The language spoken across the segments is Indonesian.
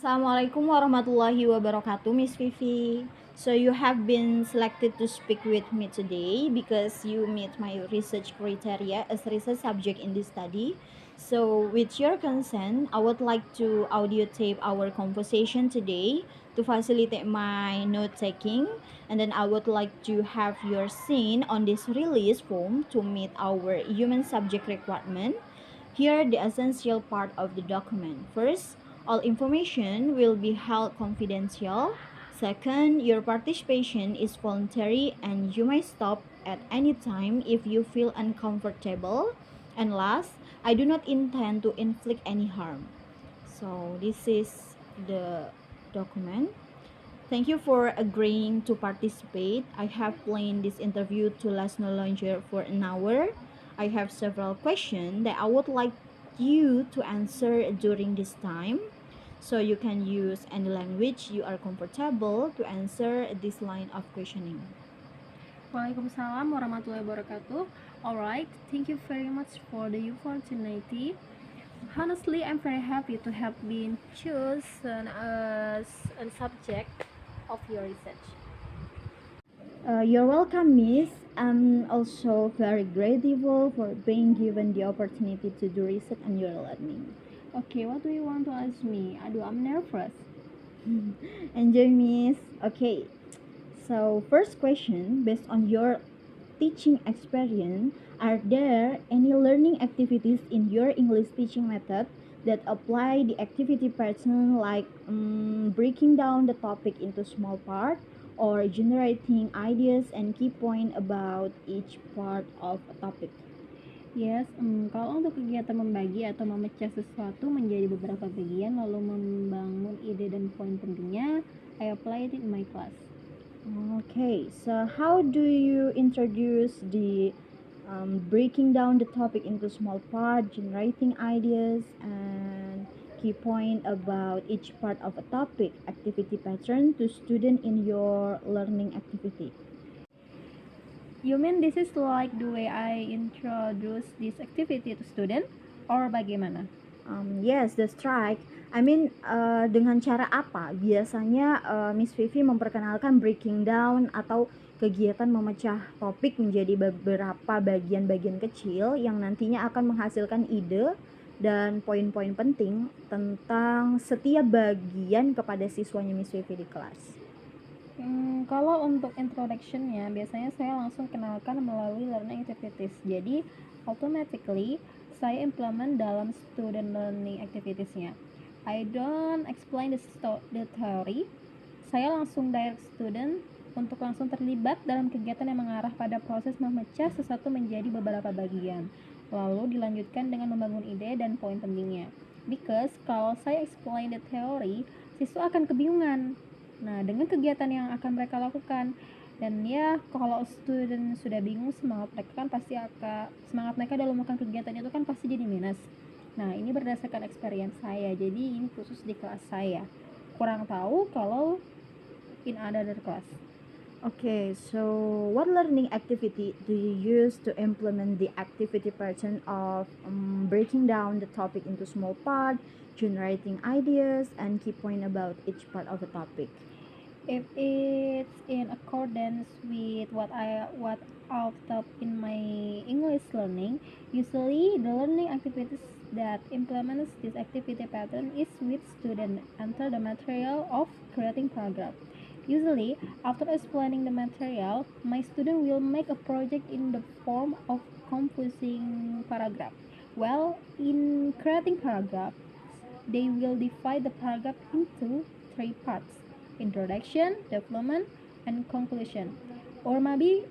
Assalamualaikum warahmatullahi wabarakatuh, Miss Vivi. So you have been selected to speak with me today because you meet my research criteria as research subject in this study. So with your consent, I would like to audio tape our conversation today to facilitate my note taking, and then I would like to have your sign on this release form to meet our human subject requirement. Here are the essential part of the document. First, all information will be held confidential. Second, your participation is voluntary and you may stop at any time if you feel uncomfortable. And last, I do not intend to inflict any harm. So, this is the document. Thank you for agreeing to participate. I have planned this interview to last no longer for an hour. I have several questions that I would like you to answer during this time. So you can use any language you are comfortable to answer this line of questioning. Waalaikumsalam warahmatullahi wabarakatuh. Alright, thank you very much for the opportunity. Honestly, I'm very happy to have been chosen as a subject of your research. You're welcome, Miss. I'm also very grateful for being given the opportunity to do research on your learning. Okay, what do you want to ask me? Aduh, I'm nervous. Enjoy, Miss. Okay, so first question, based on your teaching experience, are there any learning activities in your English teaching method that apply the activity pattern, like breaking down the topic into small part or generating ideas and key point about each part of a topic? Yes, kalau untuk kegiatan membagi atau memecah sesuatu menjadi beberapa bagian lalu membangun ide dan poin pentingnya, I apply it in my class. Okay, so how do you introduce the breaking down the topic into small parts, generating ideas, and key point about each part of a topic, activity pattern to student in your learning activity? You mean this is like the way I introduce this activity to student or bagaimana? Yes, that's right. I mean, dengan cara apa biasanya Miss Vivi memperkenalkan breaking down atau kegiatan memecah topik menjadi beberapa bagian-bagian kecil yang nantinya akan menghasilkan ide dan poin-poin penting tentang setiap bagian kepada siswanya Miss Vivi di kelas. Kalau untuk introduction-nya, biasanya saya langsung kenalkan melalui learning activities. Jadi, automatically saya implement dalam student learning activities-nya. I don't explain the theory. Saya langsung direct student untuk langsung terlibat dalam kegiatan yang mengarah pada proses memecah sesuatu menjadi beberapa bagian. Lalu dilanjutkan dengan membangun ide dan poin pentingnya. Because kalau saya explain the theory, siswa akan kebingungan. Nah, dengan kegiatan yang akan mereka lakukan, dan ya kalau student sudah bingung, semangat mereka dalam melakukan kegiatan itu kan pasti jadi minus. Nah, ini berdasarkan experience saya, jadi ini khusus di kelas saya. Kurang tahu kalau in other class. Okay, so what learning activity do you use to implement the activity pattern of breaking down the topic into small parts, generating ideas, and key point about each part of the topic? If it's in accordance with what I've taught in my English learning, usually the learning activities that implements this activity pattern is with student enter the material of creating paragraph. Usually, after explaining the material, my student will make a project in the form of composing paragraph. Well, in creating paragraph, they will divide the paragraph into three parts: introduction, development, and conclusion. Or maybe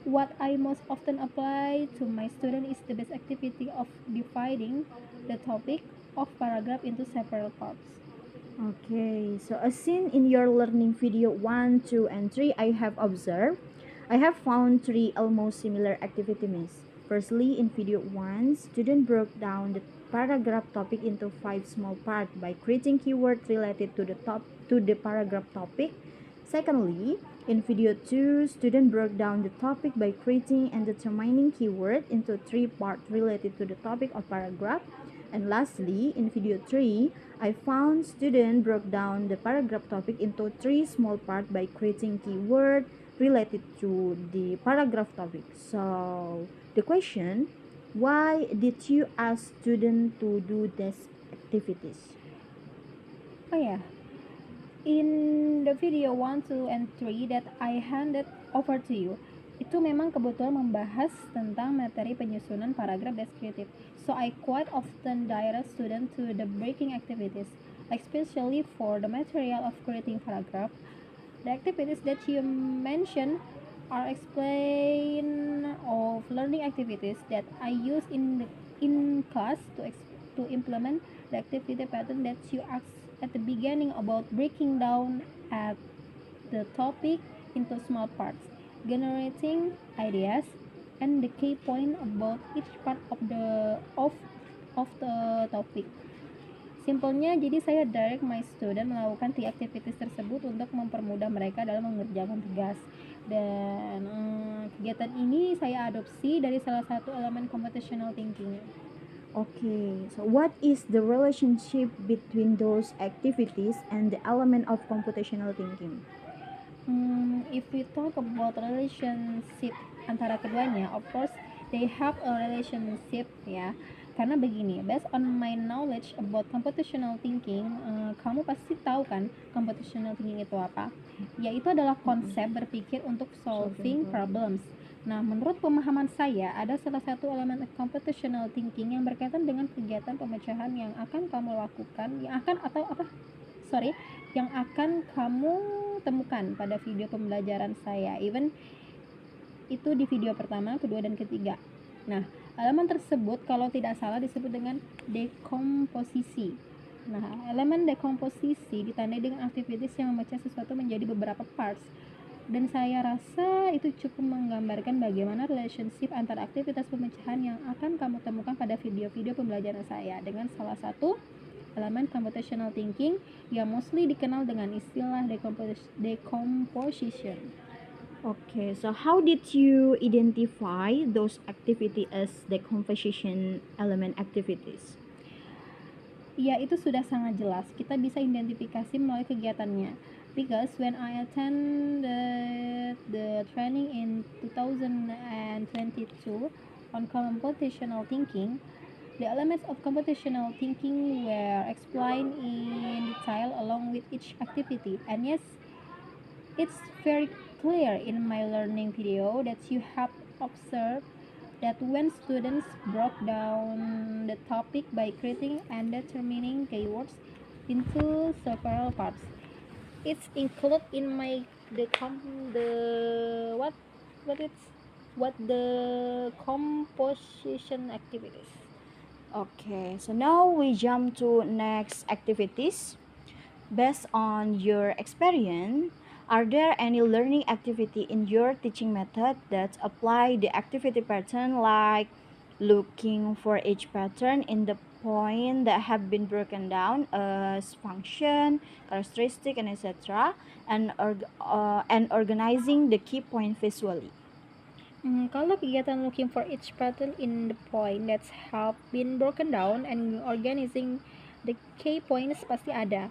what I most often apply to my student is the best activity of dividing the topic of paragraph into several parts. Okay, so as seen in your learning video 1, 2, and 3, I have observed, I have found 3 almost similar activities. Firstly, in video 1, student broke down the paragraph topic into 5 small parts by creating keywords related to the paragraph topic. Secondly, in video 2, student broke down the topic by creating and determining keyword into 3 parts related to the topic of paragraph. And lastly, in video 3, I found students broke down the paragraph topic into 3 small parts by creating keyword related to the paragraph topic. So the question, why did you ask students to do these activities? Oh yeah, in the video 1, 2, and 3 that I handed over to you, itu memang kebetulan membahas tentang materi penyusunan paragraf deskriptif. So I quite often direct students to the breaking activities, especially for the material of creating paragraph. The activities that you mentioned are explain of learning activities that I use in class to implement the activity pattern that you asked at the beginning about breaking down at the topic into small parts, generating ideas, and the key point about each part of the topic. Simpelnya, jadi saya direct my student melakukan the activities tersebut untuk mempermudah mereka dalam mengerjakan tugas. Dan kegiatan ini saya adopsi dari salah satu elemen computational thinking. Okay, so what is the relationship between those activities and the element of computational thinking? If we talk about relationship antara keduanya, of course they have a relationship ya. Karena begini, based on my knowledge about computational thinking, kamu pasti tahu kan computational thinking itu apa? Yaitu adalah konsep berpikir untuk solving problems. Nah, menurut pemahaman saya, ada salah satu elemen computational thinking yang berkaitan dengan kegiatan pemecahan yang akan kamu lakukan, yang akan kamu temukan pada video pembelajaran saya, even itu di video pertama, kedua, dan ketiga. Nah, elemen tersebut kalau tidak salah disebut dengan dekomposisi. Nah, elemen dekomposisi ditandai dengan aktivitas yang memecah sesuatu menjadi beberapa parts. Dan saya rasa itu cukup menggambarkan bagaimana relationship antara aktivitas pemecahan yang akan kamu temukan pada video-video pembelajaran saya dengan salah satu elemen computational thinking yang mostly dikenal dengan istilah decomposition. Okay, so how did you identify those activity as decomposition element activities? Ya, itu sudah sangat jelas. Kita bisa identifikasi melalui kegiatannya. Because when I attended the training in 2022 on computational thinking, the elements of computational thinking were explained in detail along with each activity. And yes, it's very clear in my learning video that you have observed that when students broke down the topic by creating and determining keywords into several parts, it's included in my the composition activities. Okay, so now we jump to next activities. Based on your experience, are there any learning activity in your teaching method that apply the activity pattern, like looking for each pattern in the point that have been broken down as function, characteristic, and etc., and organizing the key point visually? Kalau kegiatan looking for each pattern in the point that have been broken down and organizing the key points pasti ada.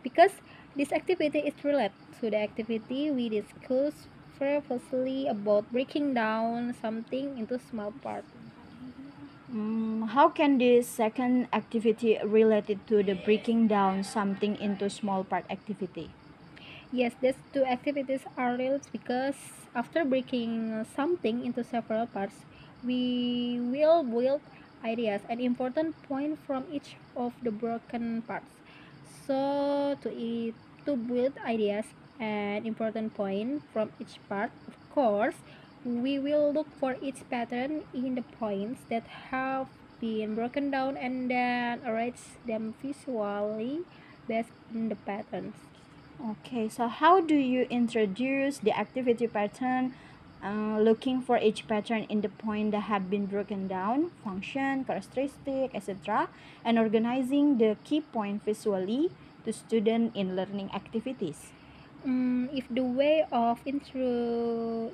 Because this activity is related to the activity we discussed previously about breaking down something into small parts. How can this second activity related to the breaking down something into small part activity? Yes, these two activities are related because after breaking something into several parts, we will build ideas and important point from each of the broken parts. So to build ideas and important point from each part, of course, we will look for each pattern in the points that have been broken down and then arrange them visually based on the patterns. Okay, so how do you introduce the activity pattern, looking for each pattern in the point that have been broken down, function, characteristic, etc., and organizing the key point visually to student in learning activities? If the way of introducing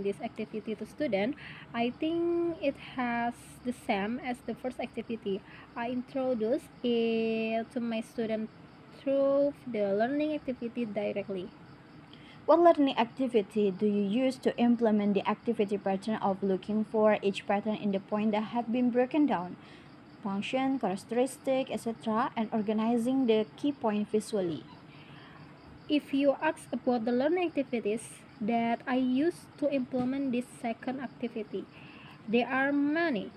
this activity to student, I think it has the same as the first activity. I introduce it to my student through the learning activity directly. What learning activity do you use to implement the activity pattern of looking for each pattern in the point that have been broken down? Function, characteristic, etc., and organizing the key point visually. If you ask about the learning activities that I use to implement this second activity, there are many.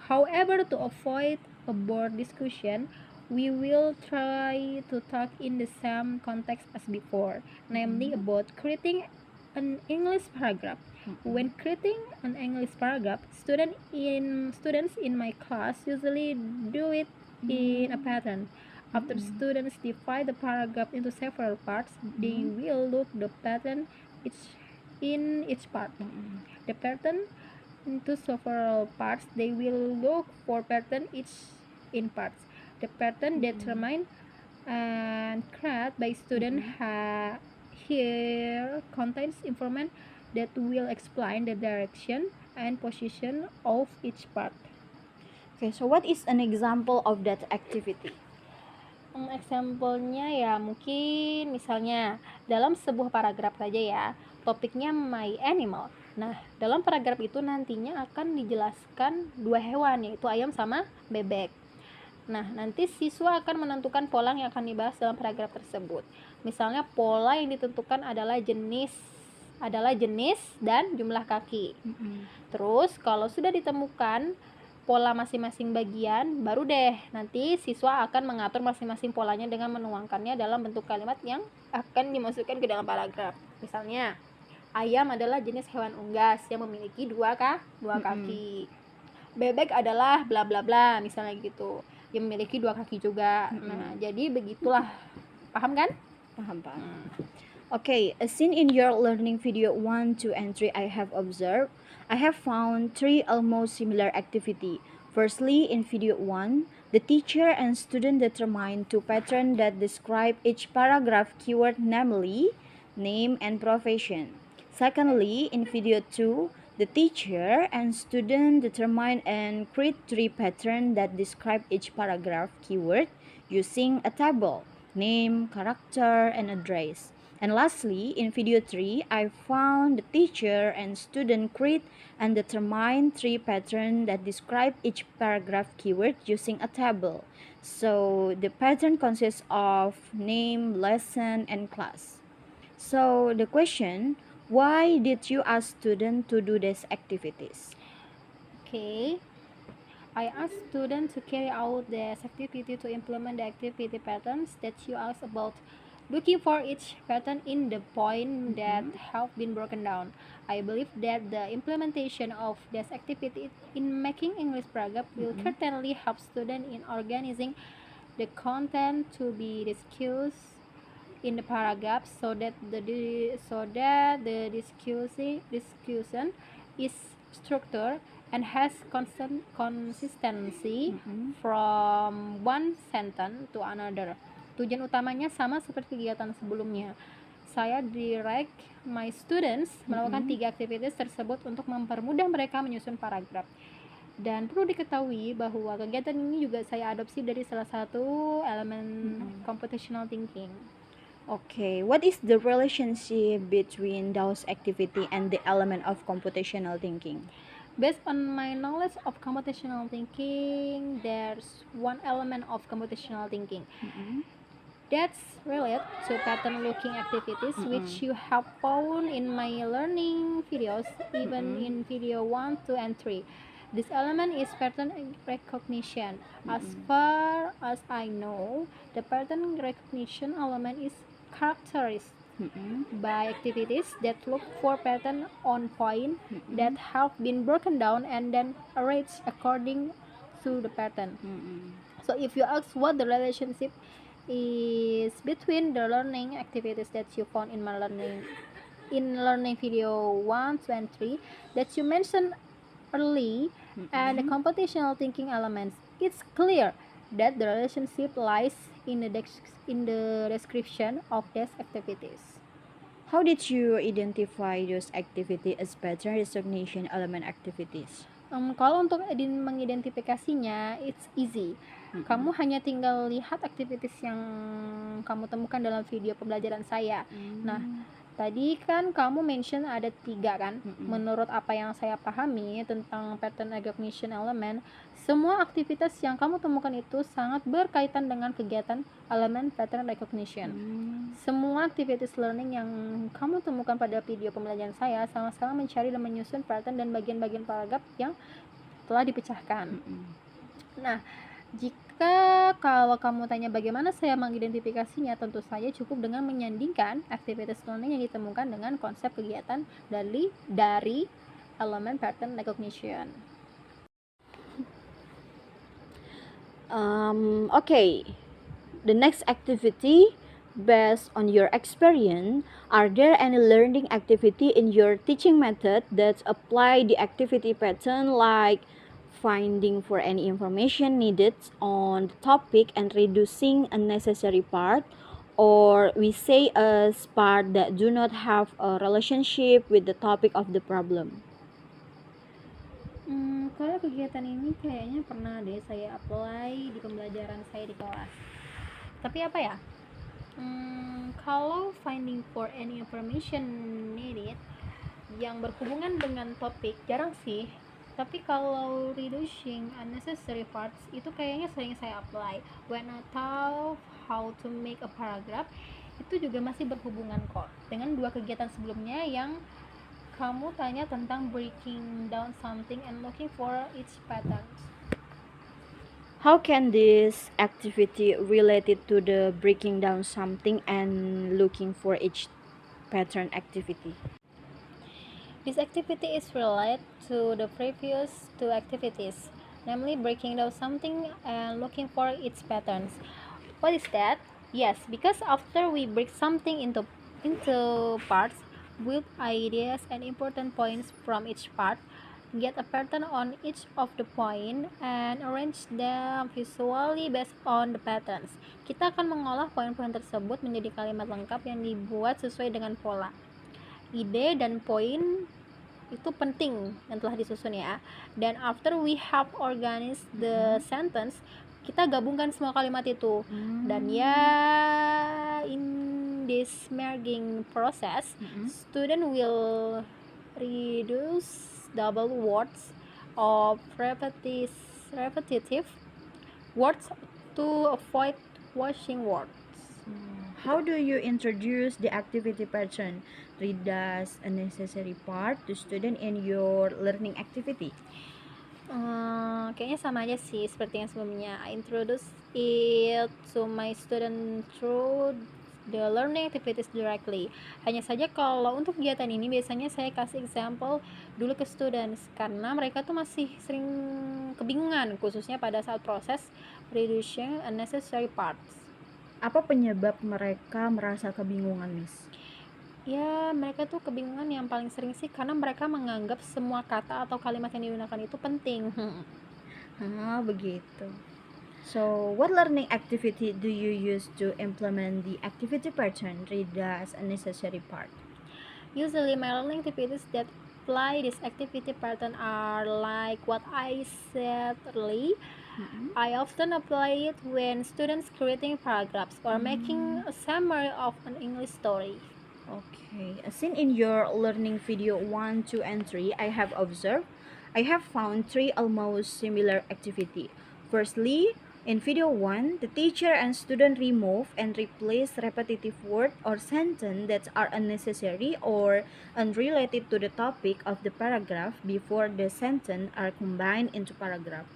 However, to avoid a board discussion, we will try to talk in the same context as before, namely about creating an English paragraph. When creating an English paragraph, students in my class usually do it in a pattern. After students divide the paragraph into several parts, they will look the pattern in each part. The pattern into several parts, they will look for pattern each in parts. The pattern determined and created by student here contains information that will explain the direction and position of each part. Okay, so what is an example of that activity? Example-nya ya mungkin misalnya dalam sebuah paragraf saja ya, topiknya my animal. Nah, dalam paragraf itu nantinya akan dijelaskan dua hewan, yaitu ayam sama bebek. Nah, nanti siswa akan menentukan pola yang akan dibahas dalam paragraf tersebut. Misalnya pola yang ditentukan adalah jenis dan jumlah kaki. Terus kalau sudah ditemukan pola masing-masing bagian, baru deh nanti siswa akan mengatur masing-masing polanya dengan menuangkannya dalam bentuk kalimat yang akan dimasukkan ke dalam paragraf. Misalnya, ayam adalah jenis hewan unggas yang memiliki dua kaki. Bebek adalah bla bla bla, misalnya gitu, yang memiliki dua kaki juga. Nah, jadi begitulah. Paham kan? Paham. Okay, as seen in your learning video 1, 2, and 3, I have observed, I have found 3 almost similar activity. Firstly, in video 1, the teacher and student determine 2 patterns that describe each paragraph keyword, namely name and profession. Secondly, in video 2, the teacher and student determine and create 3 patterns that describe each paragraph keyword using a table, name, character, and address. And lastly, in video 3, I found the teacher and student create and determine 3 patterns that describe each paragraph keyword using a table. So the pattern consists of name, lesson, and class. So the question, why did you ask students to do these activities? Okay. I asked students to carry out this activity to implement the activity patterns that you asked about, looking for each pattern in the point that have been broken down. I believe that the implementation of this activity in making English paragraph will certainly help students in organizing the content to be discussed in the paragraph so that the discussion is structured and has consistency from one sentence to another. Tujuan utamanya sama seperti kegiatan sebelumnya. Saya direct my students melakukan 3 aktivitas tersebut untuk mempermudah mereka menyusun paragraf. Dan perlu diketahui bahwa kegiatan ini juga saya adopsi dari salah satu elemen computational thinking. Okay, what is the relationship between those activity and the element of computational thinking? Based on my knowledge of computational thinking, there's one element of computational thinking that's related to pattern looking activities, which you have found in my learning videos, even in video 1, 2, and 3. This element is pattern recognition. As far as I know, the pattern recognition element is characterized by activities that look for pattern on point that have been broken down and then arranged according to the pattern. So if you ask what the relationship is between the learning activities that you found in my learning video 1, 2, and 3 that you mentioned early and the computational thinking elements, it's clear that the relationship lies in the description of these activities. How did you identify those activity as pattern recognition element activities? Kalau untuk mengidentifikasinya, it's easy. Kamu hanya tinggal lihat aktivitas yang kamu temukan dalam video pembelajaran saya. Nah, tadi kan kamu mention ada 3 kan? Menurut apa yang saya pahami tentang pattern recognition element, semua aktivitas yang kamu temukan itu sangat berkaitan dengan kegiatan elemen pattern recognition. Semua aktivitas learning yang kamu temukan pada video pembelajaran saya sama-sama mencari dan menyusun pattern dan bagian-bagian paragraf yang telah dipecahkan. Nah, jika kalau kamu tanya bagaimana saya mengidentifikasinya, tentu saja cukup dengan menyandingkan aktivitas learning yang ditemukan dengan konsep kegiatan dari elemen pattern recognition. Okay, the next activity, based on your experience, are there any learning activity in your teaching method that apply the activity pattern, like finding for any information needed on the topic and reducing unnecessary part, or we say as part that do not have a relationship with the topic of the problem? Kalau kegiatan ini kayaknya pernah deh saya apply di pembelajaran saya di kelas. Tapi apa ya? Kalau finding for any information needed yang berhubungan dengan topik jarang sih. Tapi kalau reducing unnecessary parts itu kayaknya sering saya apply. When I taught how to make a paragraph, itu juga masih berhubungan kok dengan 2 kegiatan sebelumnya yang kamu tanya tentang breaking down something and looking for its patterns. How can this activity related to the breaking down something and looking for each pattern activity? This activity is related to the previous 2 activities, namely breaking down something and looking for its patterns. What is that? Yes, because after we break something into parts with ideas and important points from each part, get a pattern on each of the point and arrange them visually based on the patterns. Kita akan mengolah poin-poin tersebut menjadi kalimat lengkap yang dibuat sesuai dengan pola. Ide dan poin itu penting yang telah disusun ya. Dan after we have organized the sentence, kita gabungkan semua kalimat itu. Dan ya, in this merging process, student will reduce double words of repetitive words to avoid washing words. How do you introduce the activity pattern, reduce unnecessary part, to student in your learning activity? Kayaknya sama aja sih seperti yang sebelumnya. I introduce it to my student through the learning activities directly. Hanya saja kalau untuk kegiatan ini biasanya saya kasih example dulu ke students karena mereka tuh masih sering kebingungan khususnya pada saat proses reducing unnecessary parts. Apa penyebab mereka merasa kebingungan, Miss? Ya, mereka tuh kebingungan yang paling sering sih karena mereka menganggap semua kata atau kalimat yang digunakan itu penting. Begitu. So, what learning activity do you use to implement the activity pattern, reduce unnecessary part? Usually, my learning activities that apply this activity pattern are like what I said earlier. I often apply it when students creating paragraphs or making a summary of an English story. Okay, seen in your learning video 1, 2, and 3, I have found 3 almost similar activity. Firstly, in video 1, the teacher and student remove and replace repetitive word or sentence that are unnecessary or unrelated to the topic of the paragraph before the sentence are combined into paragraph.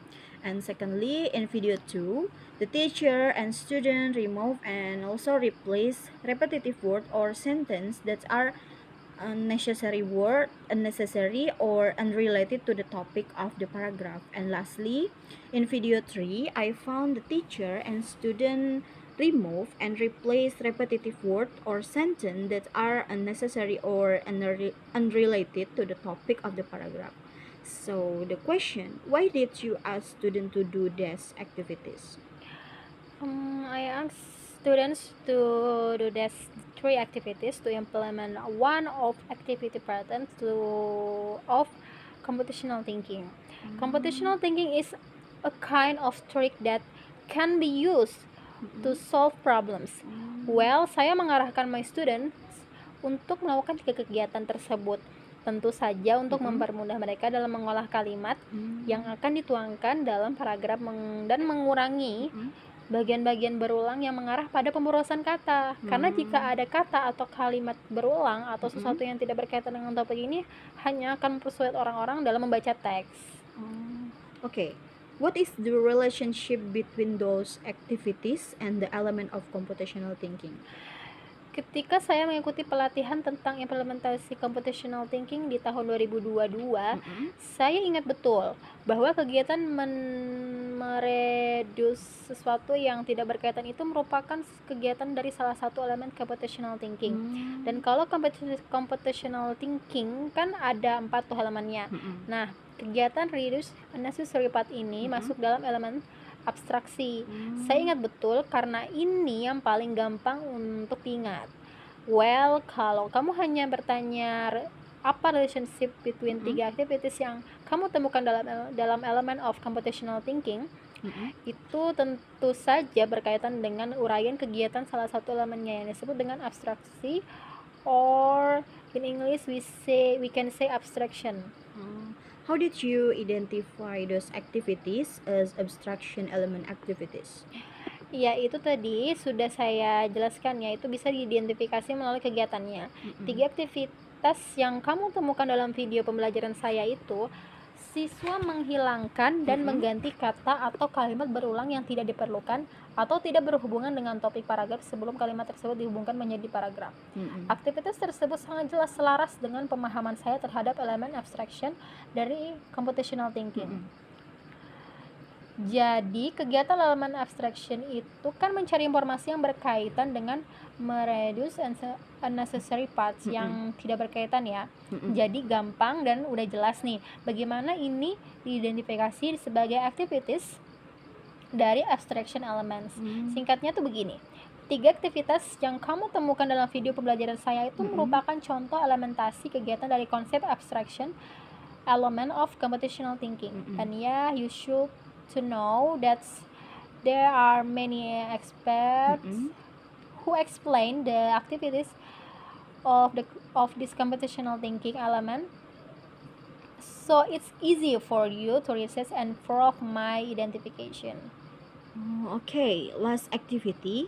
And secondly, in video 2, the teacher and student remove and also replace repetitive word or sentence that are unnecessary or unrelated to the topic of the paragraph. And lastly, in video 3, I found the teacher and student remove and replace repetitive word or sentence that are unnecessary or unrelated to the topic of the paragraph. So the question, why did you ask students to do these activities? I ask students to do these 3 activities to implement one of activity pattern of computational thinking. Computational thinking is a kind of trick that can be used to solve problems. Well, saya mengarahkan my students untuk melakukan 3 kegiatan tersebut. Tentu saja untuk mempermudah mereka dalam mengolah kalimat yang akan dituangkan dalam paragraf dan mengurangi bagian-bagian berulang yang mengarah pada pemborosan kata. Karena jika ada kata atau kalimat berulang atau sesuatu yang tidak berkaitan dengan topik ini, hanya akan mempersulit orang-orang dalam membaca teks. Okay. What is the relationship between those activities and the element of computational thinking? Ketika saya mengikuti pelatihan tentang implementasi computational thinking di tahun 2022, saya ingat betul bahwa kegiatan mereduce sesuatu yang tidak berkaitan itu merupakan kegiatan dari salah satu elemen computational thinking. Dan kalau computational thinking kan ada 4 tuh elemennya. Nah, kegiatan reduce unnecessary part ini masuk dalam elemen abstraksi. Saya ingat betul karena ini yang paling gampang untuk diingat. Well, kalau kamu hanya bertanya apa relationship between 3 activities yang kamu temukan dalam elemen of computational thinking, itu tentu saja berkaitan dengan uraian kegiatan salah satu elemennya yang disebut dengan abstraksi, or in English we can say abstraction. How did you identify those activities as abstraction element activities? Ya, itu tadi sudah saya jelaskan, yaitu bisa diidentifikasi melalui kegiatannya. 3 aktivitas yang kamu temukan dalam video pembelajaran saya itu, siswa menghilangkan dan mengganti kata atau kalimat berulang yang tidak diperlukan atau tidak berhubungan dengan topik paragraf sebelum kalimat tersebut dihubungkan menjadi paragraf. Aktivitas tersebut sangat jelas selaras dengan pemahaman saya terhadap elemen abstraction dari computational thinking. Jadi, kegiatan elemen abstraction itu kan mencari informasi yang berkaitan dengan mereduce unnecessary parts yang tidak berkaitan ya. Jadi gampang dan udah jelas nih bagaimana ini diidentifikasi sebagai activities dari abstraction elements. Singkatnya tuh begini. 3 aktivitas yang kamu temukan dalam video pembelajaran saya itu merupakan contoh elementasi kegiatan dari konsep abstraction element of computational thinking. And yeah, you should to know that there are many experts who explain the activities of this computational thinking element, so it's easy for you to research and prove my identification. Okay, last activity.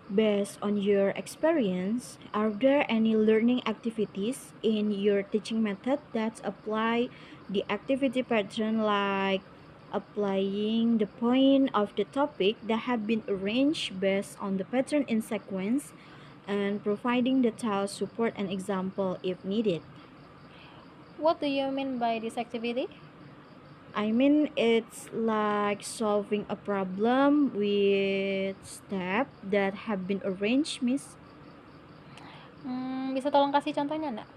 Based on your experience, are there any learning activities in your teaching method that apply the activity pattern, like applying the point of the topic that have been arranged based on the pattern in sequence and providing the child support and example if needed? What do you mean by this activity? I mean, it's like solving a problem with steps that have been arranged, Miss. Bisa tolong kasih contohnya enggak?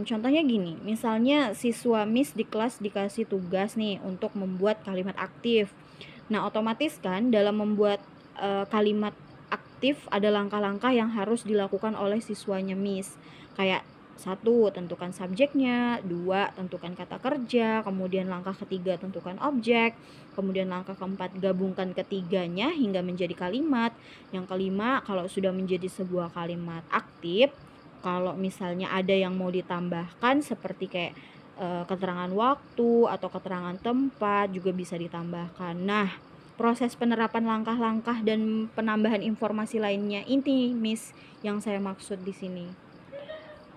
Contohnya gini, misalnya siswa Miss di kelas dikasih tugas nih untuk membuat kalimat aktif. Nah, otomatis kan dalam membuat kalimat aktif ada langkah-langkah yang harus dilakukan oleh siswanya Miss. Kayak 1, tentukan subjeknya, 2, tentukan kata kerja, kemudian langkah ketiga tentukan objek, kemudian langkah keempat gabungkan ketiganya hingga menjadi kalimat. Yang kelima, kalau sudah menjadi sebuah kalimat aktif, kalau misalnya ada yang mau ditambahkan seperti kayak keterangan waktu atau keterangan tempat juga bisa ditambahkan. Nah, proses penerapan langkah-langkah dan penambahan informasi lainnya ini, Miss, yang saya maksud di sini.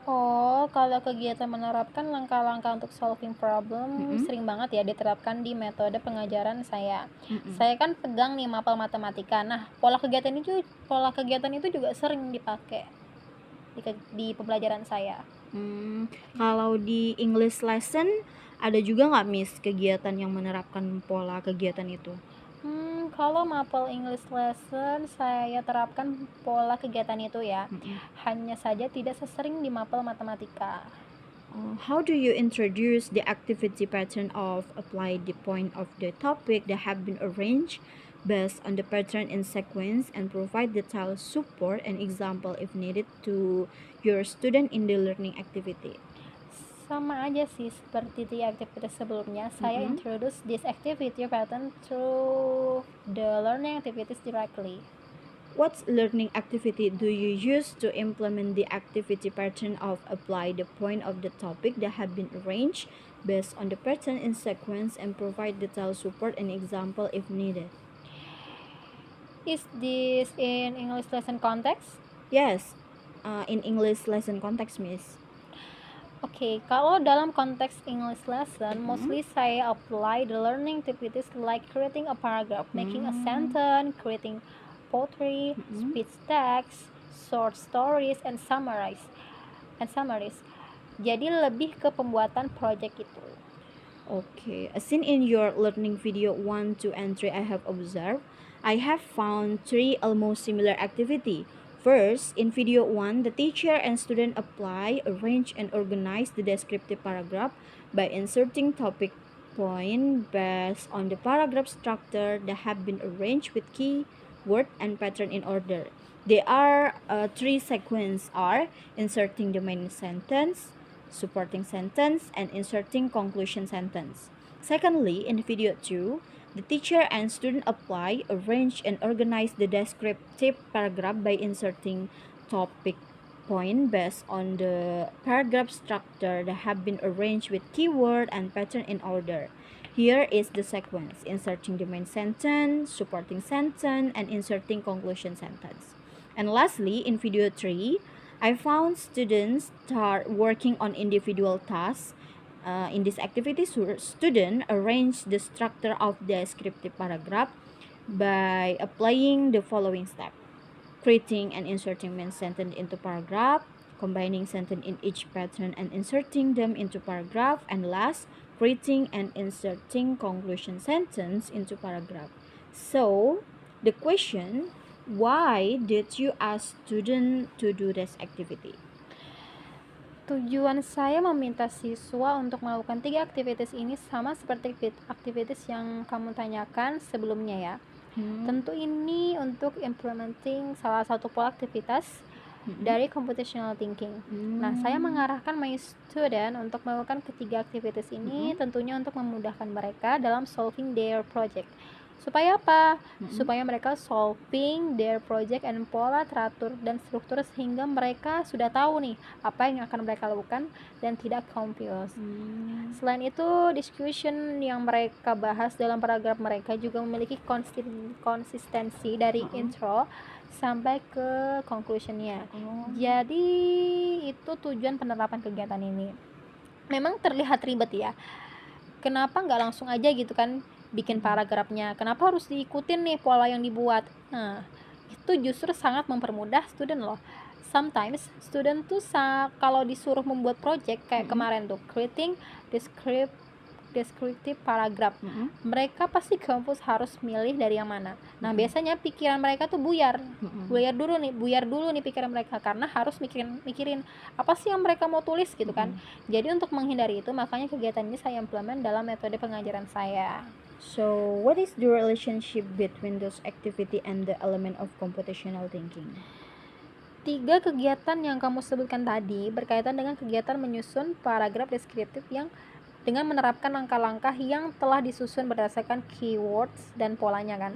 Oh, kalau kegiatan menerapkan langkah-langkah untuk solving problem sering banget ya diterapkan di metode pengajaran saya. Saya kan pegang nih mapel matematika. Nah, pola kegiatan itu juga sering dipakai di pembelajaran saya. Kalau di English lesson ada juga nggak, Miss, kegiatan yang menerapkan pola kegiatan itu? Kalau mapel English lesson saya terapkan pola kegiatan itu ya. Hanya saja tidak sesering di mapel matematika. How do you introduce the activity pattern of apply the point of the topic that have been arranged based on the pattern in sequence and provide detailed support and example if needed to your student in the learning activity. Sama aja sih seperti di aktivitas sebelumnya. Saya introduce this activity pattern through the learning activities directly. What learning activity do you use to implement the activity pattern of apply the point of the topic that have been arranged based on the pattern in sequence and provide detailed support and example if needed? Is this in English lesson context? Yes, in English lesson context, Miss. Oke, kalau dalam konteks English lesson, mostly saya apply the learning activities like creating a paragraph, making a sentence, creating poetry, speech text, short stories, and summaries. Jadi lebih ke pembuatan project itu. Okay, as seen in your learning video 1, 2, and 3 I have observed, I have found 3 almost similar activity. First, in video 1, the teacher and student apply, arrange, and organize the descriptive paragraph by inserting topic point based on the paragraph structure that have been arranged with key word and pattern in order. There are 3 sequences are inserting the main sentence, supporting sentence, and inserting conclusion sentence. Secondly, in video 2, the teacher and student apply, arrange, and organize the descriptive paragraph by inserting topic point based on the paragraph structure that have been arranged with keyword and pattern in order. Here is the sequence: inserting the main sentence, supporting sentence, and inserting conclusion sentence. And lastly, in video 3, I found students start working on individual tasks. In this activity, student arrange the structure of the descriptive paragraph by applying the following step: creating and inserting main sentence into paragraph, combining sentence in each pattern and inserting them into paragraph, and last, creating and inserting conclusion sentence into paragraph. So, the question, why did you ask student to do this activity? Tujuan saya meminta siswa untuk melakukan 3 aktivitas ini sama seperti aktivitas yang kamu tanyakan sebelumnya ya. Tentu ini untuk implementing salah satu pola aktivitas dari computational thinking. Nah, saya mengarahkan my student untuk melakukan ketiga aktivitas ini tentunya untuk memudahkan mereka dalam solving their project. Supaya apa? Supaya mereka solving their project and pola teratur dan struktur sehingga mereka sudah tahu nih apa yang akan mereka lakukan dan tidak confused. Selain itu, discussion yang mereka bahas dalam paragraf mereka juga memiliki konsistensi dari intro sampai ke conclusionnya. Jadi itu tujuan penerapan kegiatan ini. Memang terlihat ribet ya. Kenapa nggak langsung aja gitu kan bikin paragrafnya? Kenapa harus diikutin nih pola yang dibuat? Nah, itu justru sangat mempermudah student loh. Sometimes student tuh kalau disuruh membuat project kayak kemarin tuh creating descriptive paragraph, mereka pasti confused harus milih dari yang mana. Nah, biasanya pikiran mereka tuh buyar dulu nih pikiran mereka karena harus mikirin apa sih yang mereka mau tulis gitu kan. Jadi untuk menghindari itu, makanya kegiatan ini saya implement dalam metode pengajaran saya. So, what is the relationship between those activity and the element of computational thinking? 3 kegiatan yang kamu sebutkan tadi berkaitan dengan kegiatan menyusun paragraf deskriptif yang dengan menerapkan langkah-langkah yang telah disusun berdasarkan keywords dan polanya kan.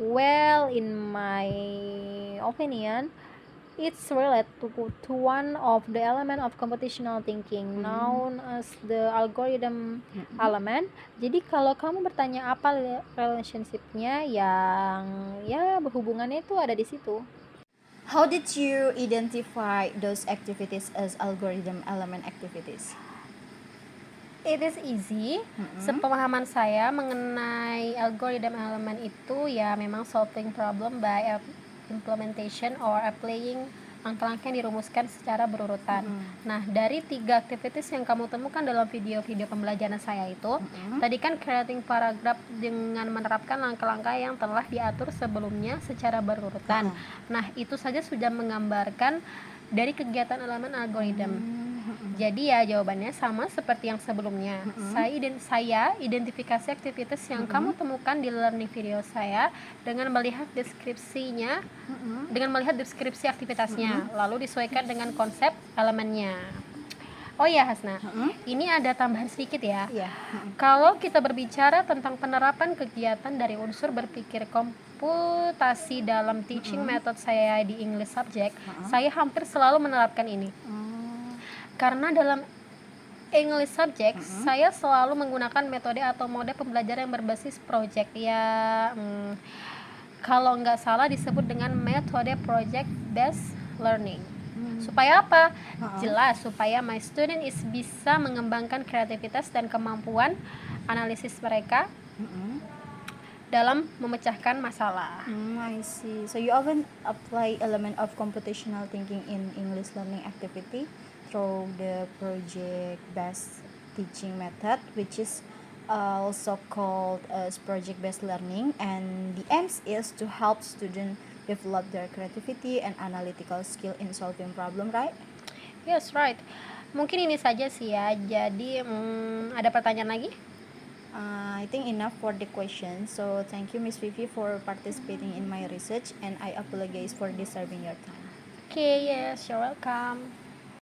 Well, in my opinion, it's related to one of the element of computational thinking known as the algorithm element. Jadi kalau kamu bertanya apa relationship-nya, yang ya berhubungannya itu ada di situ. How did you identify those activities as algorithm element activities? It is easy. Sepemahaman saya mengenai algorithm element itu ya memang solving problem by implementation or applying langkah-langkah yang dirumuskan secara berurutan. Nah, dari 3 aktivitas yang kamu temukan dalam video-video pembelajaran saya itu, tadi kan creating paragraph dengan menerapkan langkah-langkah yang telah diatur sebelumnya secara berurutan. Nah, itu saja sudah menggambarkan dari kegiatan elemen algorithm. Jadi ya jawabannya sama seperti yang sebelumnya. Saya identifikasi aktivitas yang kamu temukan di learning video saya dengan melihat deskripsinya, dengan melihat deskripsi aktivitasnya, lalu disesuaikan dengan konsep elemennya. Oh ya Hasna, ini ada tambahan sedikit ya. Iya. Kalau kita berbicara tentang penerapan kegiatan dari unsur berpikir komputasi dalam teaching method saya di English subject, saya hampir selalu menerapkan ini. Karena dalam English subject, saya selalu menggunakan metode atau mode pembelajaran yang berbasis project. Ya, kalau nggak salah disebut dengan metode project based learning. Supaya apa? Jelas, supaya my student bisa mengembangkan kreativitas dan kemampuan analisis mereka dalam memecahkan masalah. I see. So you often apply element of computational thinking in English learning activity through the project-based teaching method, which is also called as project-based learning, and the aims is to help students develop their creativity and analytical skill in solving problem, right? Yes, right. Mungkin ini saja sih ya. Jadi ada pertanyaan lagi? I think enough for the question. So thank you, Miss Vivi, for participating in my research, and I apologize for disturbing your time. Okay, yes, you're welcome.